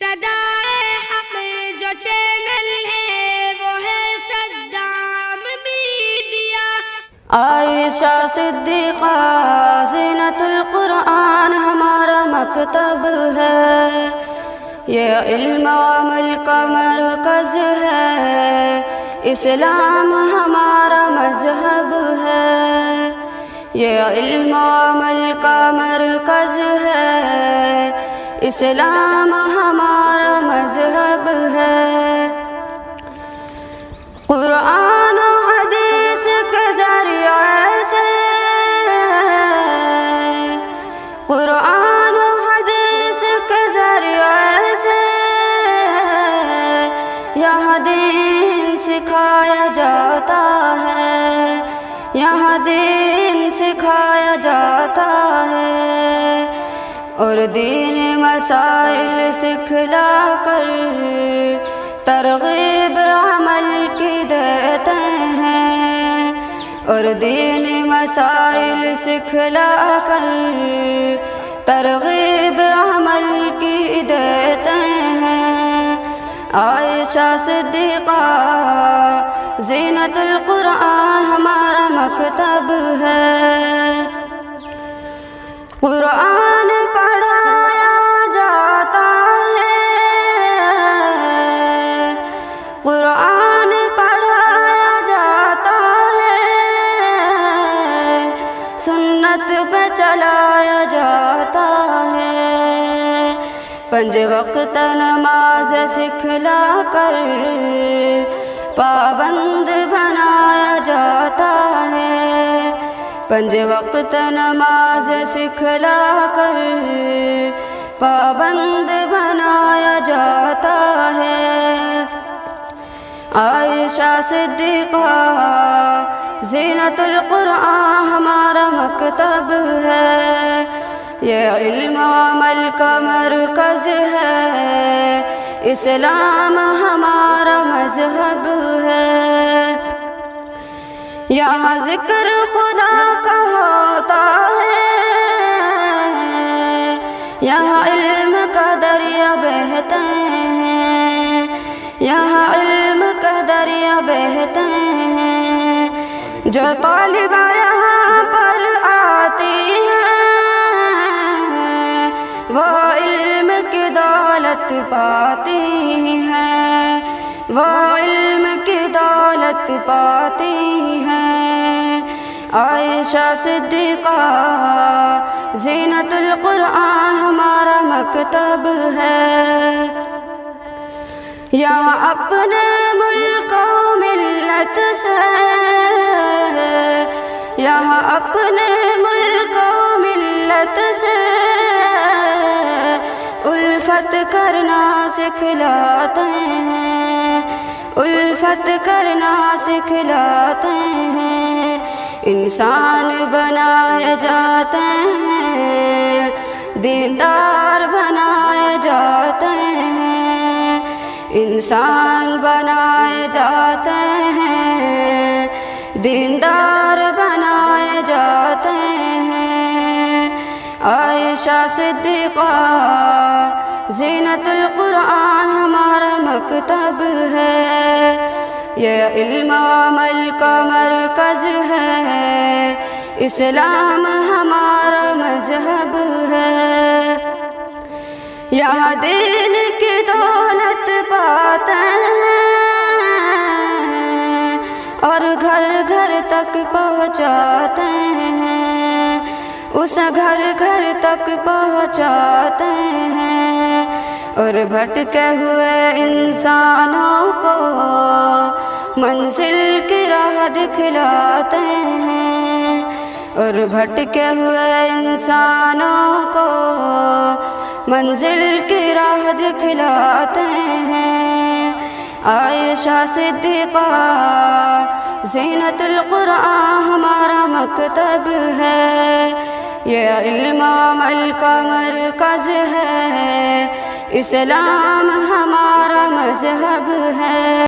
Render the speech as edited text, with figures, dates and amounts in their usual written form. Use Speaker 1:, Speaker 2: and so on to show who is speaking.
Speaker 1: صدائے حق جو چینل ہے وہ ہے صدام میڈیا۔
Speaker 2: عائشہ صدیقہ زینت القرآن ہمارا مکتب ہے، یہ علم و عمل کا مرکز ہے، اسلام ہمارا مذہب ہے، یہ علم و عمل کا مرکز ہے، اسلام ہمارا مذہب ہے۔ قرآن و حدیث کے ذریعے سے، قرآن و حدیث کے ذریعے سے یہاں دین سکھایا جاتا ہے، یہاں دین سکھایا جاتا ہے، اور دین مسائل سکھلا کر ترغیب عمل کی دیتے ہیں، اور دین مسائل سکھلا کر ترغیب عمل کی دیتے ہیں۔ عائشہ صدیقہ زینت القرآن ہمارا مکتب ہے، قرآن پڑھایا جاتا ہے، قرآن پڑھایا جاتا ہے، سنت پہ چلایا جاتا ہے، 5 وقت نماز سکھلا کر پابند بنایا جاتا ہے، 5 وقت نماز سکھلا کر پابند بنایا جاتا ہے۔ عائشہ صدیقہ زینت القرآن ہمارا مکتب ہے، یہ علم و عمل کا مرکز ہے، اسلام ہمارا مذہب ہے، یہاں ذکر خدا کا ہوتا ہے، یہاں علم کا دریا بہتے ہیں، یہاں علم کا دریا بہتے ہیں، جو طالبہ یہاں پر آتی ہیں وہ علم کی دولت پاتی ہیں، وہ علم کی دولت پاتی ہیں۔ عائشہ صدیقہ زینت القرآن ہمارا مکتب ہے، یہاں اپنے ملک و ملت سے، یہاں اپنے ملک و ملت سے الفت کرنا سکھلاتے ہیں، الفت کرنا سکھلاتے ہیں، انسان بنائے جاتے ہیں، دیندار بنائے جاتے ہیں، انسان بنائے جاتے ہیں، دیندار بنائے جاتے ہیں۔ عائشہ صدیقہ زینت القرآن ہمارا مکتب ہے، یہ علم و عمل کا مرکز ہے، اسلام ہمارا مذہب ہے، یہاں دین کی دولت پاتے ہیں اور گھر گھر تک پہنچاتے ہیں، اس گھر گھر تک پہنچاتے ہیں، اور بھٹکے ہوئے انسانوں کو منزل کی راہ دکھلاتے ہیں، اور بھٹکے ہوئے انسانوں کو منزل کی راہ دکھلاتے ہیں۔ عائشہ صدیقہ زینت القرآن ہمارا مکتب ہے، یہ علم و عمل کا مرکز ہے، اسلام ہمارا مذہب ہے۔